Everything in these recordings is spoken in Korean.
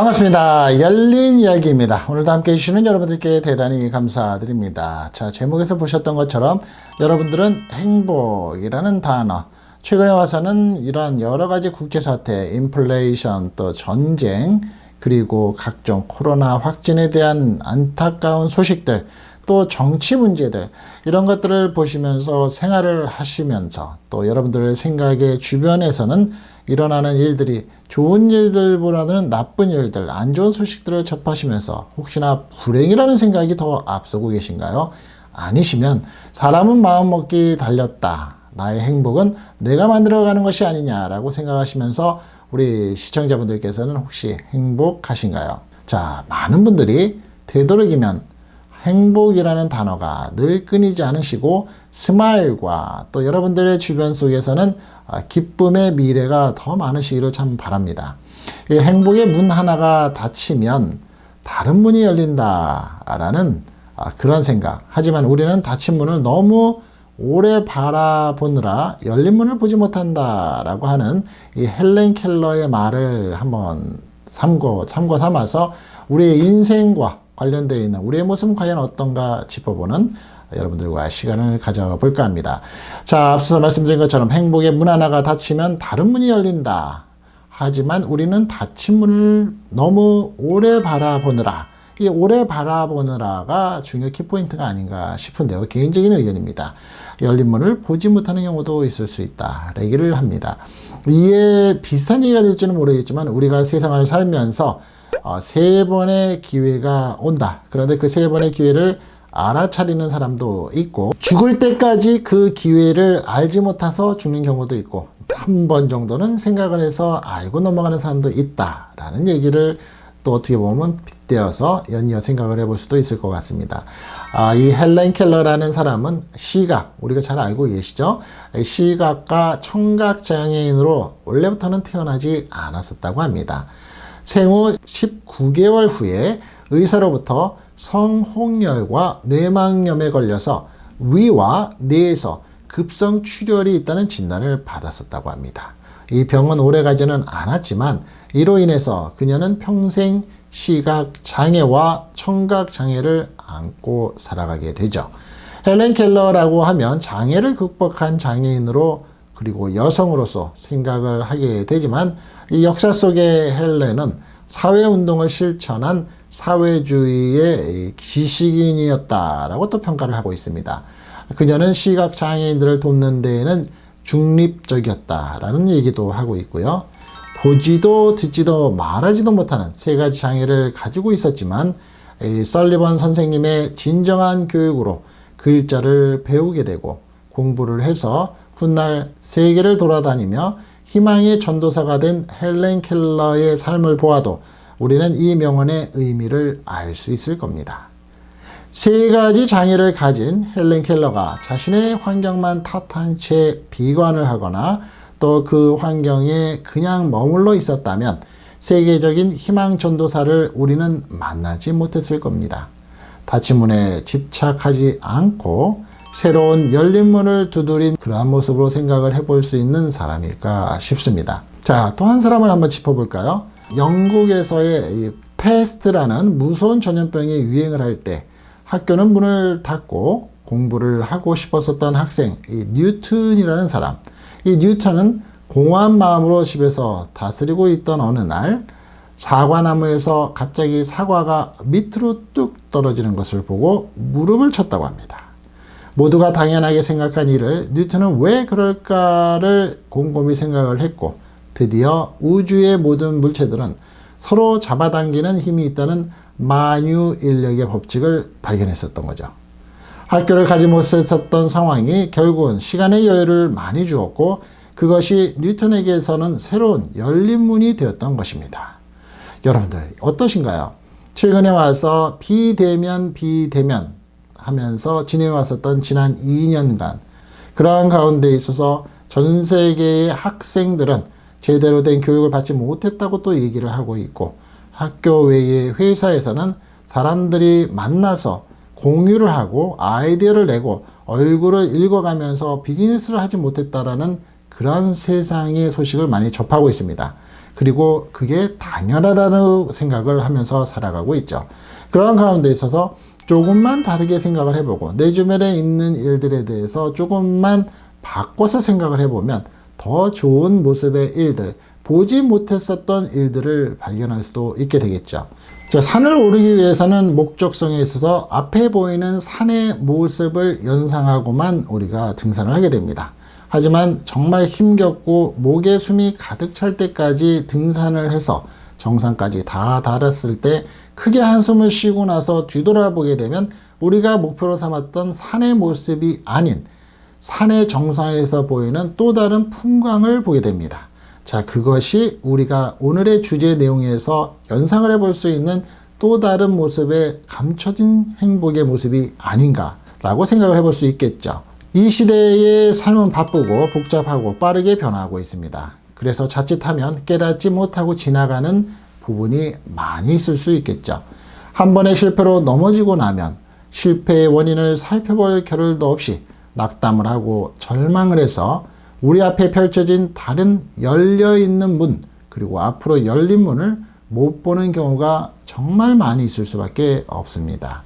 반갑습니다. 열린 이야기입니다. 오늘도 함께 해주시는 여러분들께 대단히 감사드립니다. 자, 제목에서 보셨던 것처럼 여러분들은 행복이라는 단어, 최근에 와서는 이러한 여러 가지 국제사태, 인플레이션, 또 전쟁, 그리고 각종 코로나 확진에 대한 안타까운 소식들, 또 정치 문제들, 이런 것들을 보시면서 생활을 하시면서 또 여러분들의 생각의 주변에서는 일어나는 일들이 좋은 일들보다는 나쁜 일들, 안 좋은 소식들을 접하시면서 혹시나 불행이라는 생각이 더 앞서고 계신가요? 아니시면 사람은 마음먹기 달렸다. 나의 행복은 내가 만들어가는 것이 아니냐라고 생각하시면서 우리 시청자분들께서는 혹시 행복하신가요? 자, 많은 분들이 되도록이면 행복이라는 단어가 늘 끊이지 않으시고 스마일과 또 여러분들의 주변 속에서는 기쁨의 미래가 더 많으시기를 참 바랍니다. 이 행복의 문 하나가 닫히면 다른 문이 열린다라는 그런 생각. 하지만 우리는 닫힌 문을 너무 오래 바라보느라 열린 문을 보지 못한다라고 하는 이 헬렌 켈러의 말을 한번 참고 삼아서 우리의 인생과 관련되어 있는 우리의 모습은 과연 어떤가 짚어보는 여러분들과 시간을 가져볼까 합니다. 자, 앞서서 말씀드린 것처럼 행복의 문 하나가 닫히면 다른 문이 열린다. 하지만 우리는 닫힌 문을 너무 오래 바라보느라, 이 오래 바라보느라가 중요 키포인트가 아닌가 싶은데요. 개인적인 의견입니다. 열린 문을 보지 못하는 경우도 있을 수 있다. 얘기를 합니다. 이에 비슷한 얘기가 될지는 모르겠지만 우리가 세상을 살면서 세 번의 기회가 온다. 그런데 그 세 번의 기회를 알아차리는 사람도 있고 죽을 때까지 그 기회를 알지 못해서 죽는 경우도 있고 한 번 정도는 생각을 해서 알고 넘어가는 사람도 있다라는 얘기를 또 어떻게 보면 빗대어서 연이어 생각을 해볼 수도 있을 것 같습니다. 이 헬렌 켈러라는 사람은 시각, 우리가 잘 알고 계시죠? 시각과 청각 장애인으로 원래부터는 태어나지 않았었다고 합니다. 생후 19개월 후에 의사로부터 성홍열과 뇌막염에 걸려서 위와 뇌에서 급성 출혈이 있다는 진단을 받았었다고 합니다. 이 병은 오래가지는 않았지만 이로 인해서 그녀는 평생 시각 장애와 청각 장애를 안고 살아가게 되죠. 헬렌 켈러라고 하면 장애를 극복한 장애인으로 그리고 여성으로서 생각을 하게 되지만 이 역사 속의 헬렌은 사회운동을 실천한 사회주의의 지식인이었다라고 또 평가를 하고 있습니다. 그녀는 시각장애인들을 돕는 데에는 중립적이었다라는 얘기도 하고 있고요. 보지도 듣지도 말하지도 못하는 세 가지 장애를 가지고 있었지만 설리번 선생님의 진정한 교육으로 글자를 배우게 되고 공부를 해서 훗날 세계를 돌아다니며 희망의 전도사가 된 헬렌 켈러의 삶을 보아도 우리는 이 명언의 의미를 알 수 있을 겁니다. 세 가지 장애를 가진 헬렌 켈러가 자신의 환경만 탓한 채 비관을 하거나 또 그 환경에 그냥 머물러 있었다면 세계적인 희망 전도사를 우리는 만나지 못했을 겁니다. 닫힌 문에 집착하지 않고 새로운 열린 문을 두드린 그러한 모습으로 생각을 해볼 수 있는 사람일까 싶습니다. 자, 또 한 사람을 한번 짚어볼까요? 영국에서의 이 패스트라는 무서운 전염병이 유행을 할 때 학교는 문을 닫고 공부를 하고 싶었었던 학생, 이 뉴턴이라는 사람. 이 뉴턴은 공허한 마음으로 집에서 다스리고 있던 어느 날 사과나무에서 갑자기 사과가 밑으로 뚝 떨어지는 것을 보고 무릎을 쳤다고 합니다. 모두가 당연하게 생각한 일을 뉴턴은 왜 그럴까를 곰곰이 생각을 했고 드디어 우주의 모든 물체들은 서로 잡아당기는 힘이 있다는 만유인력의 법칙을 발견했었던 거죠. 학교를 가지 못했었던 상황이 결국은 시간의 여유를 많이 주었고 그것이 뉴턴에게서는 새로운 열린 문이 되었던 것입니다. 여러분들 어떠신가요? 최근에 와서 비대면 하면서 지내왔었던 지난 2년간 그러한 가운데 있어서 전 세계의 학생들은 제대로 된 교육을 받지 못했다고 또 얘기를 하고 있고 학교 외의 회사에서는 사람들이 만나서 공유를 하고 아이디어를 내고 얼굴을 읽어가면서 비즈니스를 하지 못했다라는 그런 세상의 소식을 많이 접하고 있습니다. 그리고 그게 당연하다는 생각을 하면서 살아가고 있죠. 그런 가운데 있어서 조금만 다르게 생각을 해보고 내 주변에 있는 일들에 대해서 조금만 바꿔서 생각을 해보면 더 좋은 모습의 일들, 보지 못했었던 일들을 발견할 수도 있게 되겠죠. 자, 산을 오르기 위해서는 목적성에 있어서 앞에 보이는 산의 모습을 연상하고만 우리가 등산을 하게 됩니다. 하지만 정말 힘겹고 목에 숨이 가득 찰 때까지 등산을 해서 정상까지 다 달았을 때 크게 한숨을 쉬고 나서 뒤돌아보게 되면 우리가 목표로 삼았던 산의 모습이 아닌 산의 정상에서 보이는 또 다른 풍광을 보게 됩니다. 자, 그것이 우리가 오늘의 주제 내용에서 연상을 해볼 수 있는 또 다른 모습의 감춰진 행복의 모습이 아닌가라고 생각을 해볼 수 있겠죠. 이 시대의 삶은 바쁘고 복잡하고 빠르게 변화하고 있습니다. 그래서 자칫하면 깨닫지 못하고 지나가는 부분이 많이 있을 수 있겠죠. 한 번의 실패로 넘어지고 나면 실패의 원인을 살펴볼 겨를도 없이 낙담을 하고 절망을 해서 우리 앞에 펼쳐진 다른 열려있는 문, 그리고 앞으로 열린 문을 못 보는 경우가 정말 많이 있을 수밖에 없습니다.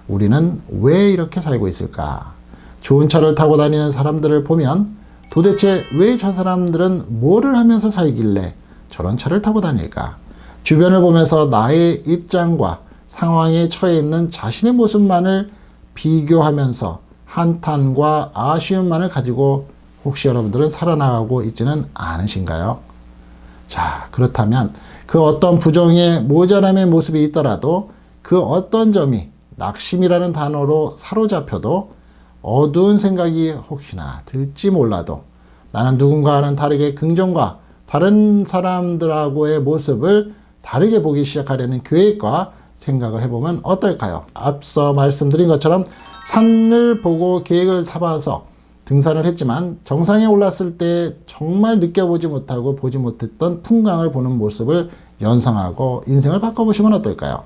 우리는 왜 이렇게 살고 있을까? 좋은 차를 타고 다니는 사람들을 보면 도대체 왜 저 사람들은 뭐를 하면서 살길래 저런 차를 타고 다닐까? 주변을 보면서 나의 입장과 상황에 처해 있는 자신의 모습만을 비교하면서 한탄과 아쉬움만을 가지고 혹시 여러분들은 살아나가고 있지는 않으신가요? 자, 그렇다면 그 어떤 부정의 모자람의 모습이 있더라도 그 어떤 점이 낙심이라는 단어로 사로잡혀도 어두운 생각이 혹시나 들지 몰라도 나는 누군가와는 다르게 긍정과 다른 사람들하고의 모습을 다르게 보기 시작하려는 계획과 생각을 해보면 어떨까요? 앞서 말씀드린 것처럼 산을 보고 계획을 잡아서 등산을 했지만 정상에 올랐을 때 정말 느껴보지 못하고 보지 못했던 풍광을 보는 모습을 연상하고 인생을 바꿔보시면 어떨까요?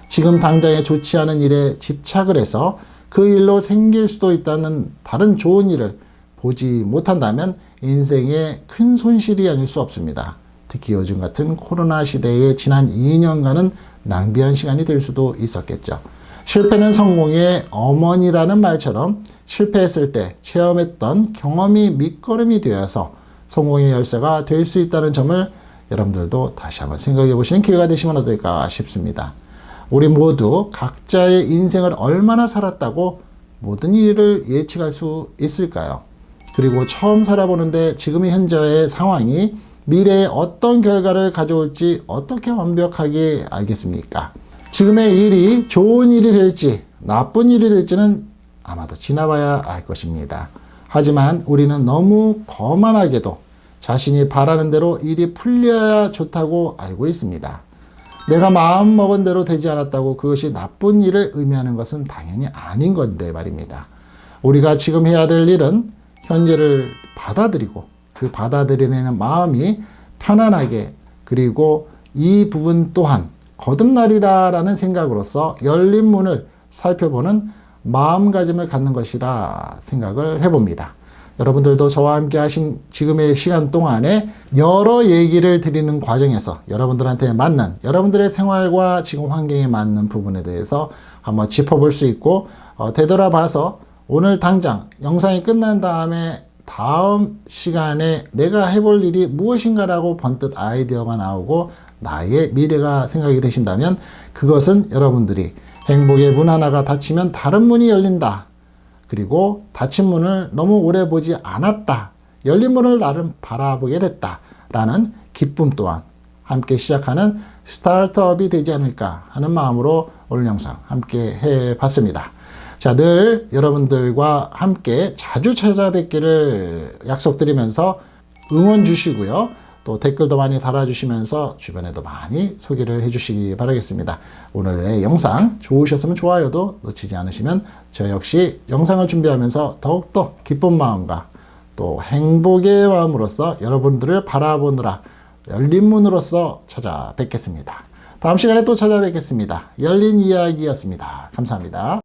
지금 당장에 좋지 않은 일에 집착을 해서 그 일로 생길 수도 있다는 다른 좋은 일을 보지 못한다면 인생에 큰 손실이 아닐 수 없습니다. 특히 요즘 같은 코로나 시대의 지난 2년간은 낭비한 시간이 될 수도 있었겠죠. 실패는 성공의 어머니라는 말처럼 실패했을 때 체험했던 경험이 밑거름이 되어서 성공의 열쇠가 될 수 있다는 점을 여러분들도 다시 한번 생각해 보시는 기회가 되시면 어떨까 싶습니다. 우리 모두 각자의 인생을 얼마나 살았다고 모든 일을 예측할 수 있을까요? 그리고 처음 살아보는데 지금의 현재의 상황이 미래에 어떤 결과를 가져올지 어떻게 완벽하게 알겠습니까? 지금의 일이 좋은 일이 될지 나쁜 일이 될지는 아마도 지나봐야 알 것입니다. 하지만 우리는 너무 거만하게도 자신이 바라는 대로 일이 풀려야 좋다고 알고 있습니다. 내가 마음먹은 대로 되지 않았다고 그것이 나쁜 일을 의미하는 것은 당연히 아닌 건데 말입니다. 우리가 지금 해야 될 일은 현재를 받아들이고 그 받아들이는 마음이 편안하게, 그리고 이 부분 또한 거듭나리라라는 생각으로서 열린 문을 살펴보는 마음가짐을 갖는 것이라 생각을 해봅니다. 여러분들도 저와 함께 하신 지금의 시간 동안에 여러 얘기를 드리는 과정에서 여러분들한테 맞는, 여러분들의 생활과 지금 환경에 맞는 부분에 대해서 한번 짚어볼 수 있고, 되돌아봐서 오늘 당장 영상이 끝난 다음에 다음 시간에 내가 해볼 일이 무엇인가라고 번뜩 아이디어가 나오고 나의 미래가 생각이 되신다면 그것은 여러분들이 행복의 문 하나가 닫히면 다른 문이 열린다. 그리고 닫힌 문을 너무 오래 보지 않았다. 열린 문을 나름 바라보게 됐다. 라는 기쁨 또한 함께 시작하는 스타트업이 되지 않을까 하는 마음으로 오늘 영상 함께 해봤습니다. 자, 늘 여러분들과 함께 자주 찾아뵙기를 약속드리면서 응원 주시고요. 또 댓글도 많이 달아주시면서 주변에도 많이 소개를 해주시기 바라겠습니다. 오늘의 영상 좋으셨으면 좋아요도 놓치지 않으시면 저 역시 영상을 준비하면서 더욱더 기쁜 마음과 또 행복의 마음으로서 여러분들을 바라보느라 열린 문으로서 찾아뵙겠습니다. 다음 시간에 또 찾아뵙겠습니다. 열린 이야기였습니다. 감사합니다.